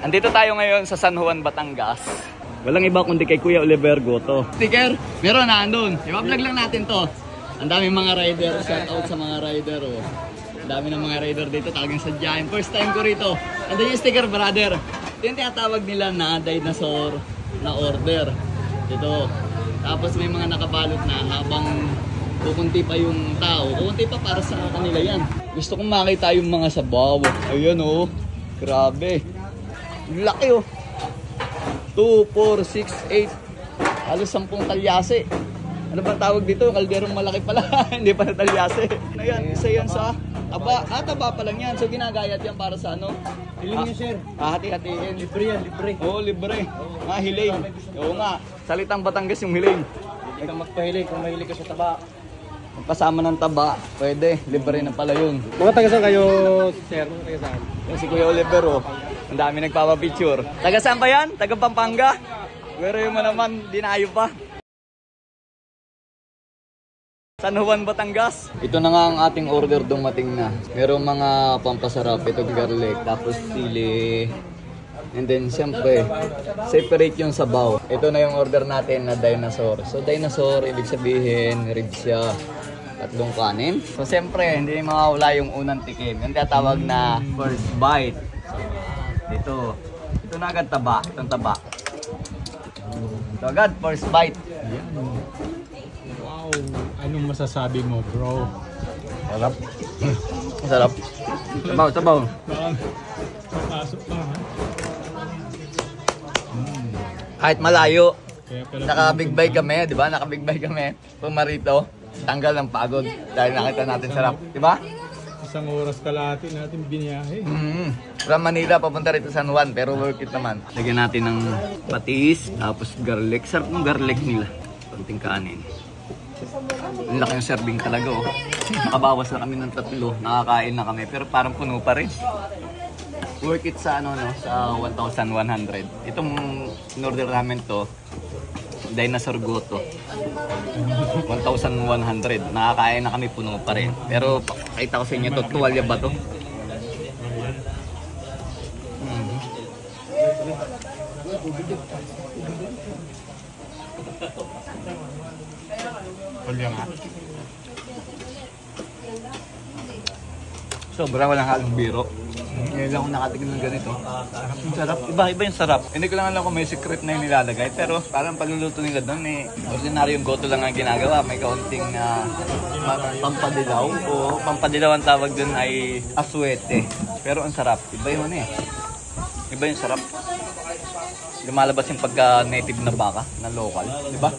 Andito tayo ngayon sa San Juan, Batangas. Walang iba kundi kay Kuya Oliver Goto. Sticker, meron na andun. I-vlog lang natin to. Ang daming mga rider. Shout out sa mga rider. Oh. Ang dami ng mga rider dito. Talagang sadyain. First time ko rito. Andun yung sticker, brother. Ito yung tinatawag nila na dinosaur na order. Ito. Tapos may mga nakabalot na habang kukunti pa yung tao. Kukunti pa para sa kanila yan. Gusto kong makita yung mga sabaw. Ayan oh. Grabe. Laki oh. 2, 4, 6, 8. Halos 10 talyase. Ano ba tawag dito? Kalderong malaki pala. Hindi pa na talyase. Ayan, isa yan sa taba. Taba pa lang yan. So ginagayat yan para sa ano? Hiling yun, sir. Hati-hatiin. Libre yan, libre. Oo, libre. Hiling. Oo nga. Salitang Batangas yung hiling. Hindi ka magpahilig kung mahilig ka sa taba. Kasama ng taba, pwede. Libre na pala yun. Mga taga-saan kayo, sir? Mga taga-saan? Yung si Kuya Oliver, oh. Ang dami nagpapapicture. Taga saan ba yan? Taga Pampanga? Pero yung naman, dinayo pa. San Juan, Batangas. Ito na nga ang ating order dumating na. Merong mga pampasarap. Ito garlic, tapos sili. And then, siyempre, separate yung sabaw. Ito na yung order natin na dinosaur. So, dinosaur, ibig sabihin, ribs siya. Tatlong kanin. So, siyempre, hindi mawawala yung unang tikim. Yung tinatawag na first bite. Dito. Ito na agad taba. Itong taba. Ito agad, first bite. Wow! Anong masasabi mo, bro? Sarap. Sarap. Sabaw, sabaw. Pasok ka, ha? Kahit malayo. Naka-big bike kami, di ba? Naka-big bike kami. Pumarito. Tanggal ng pagod. Dahil nakita natin sarap. Di ba? Isang oras kalahati natin biniyahe. From Manila, papunta rito San Juan. Pero worth it naman. Lagyan natin ng patis. Tapos garlic. Sarap ng garlic nila. Konting kanin. Ang laki yung serving talaga, oh. Nakabawas na kami ng 3. Nakakain na kami. Pero parang puno pa rin. Worth it sa ano, no? Sa 1,100. Itong in-order namin to, dinosaur goto. 1,100. Nakakain na kami, puno pa rin. Pero pakita ko sa inyo to, tuwalya ba to? Tuwalya nga. Sobra, walang halong biro. Ngayon lang ako nakatikim ng ganito. Ang sarap. Iba yung sarap. Hindi ko lang alam kung may secret na yung nilalagay. Pero parang pagluluto nila doon, ordinaryong goto lang ang ginagawa. May kaunting pampadilaw. O pampadilaw ang tawag doon ay aswete. Pero ang sarap. Iba yung ano eh. Iba yung sarap. Lumalabas yung pagka-native na baka, na local. Diba?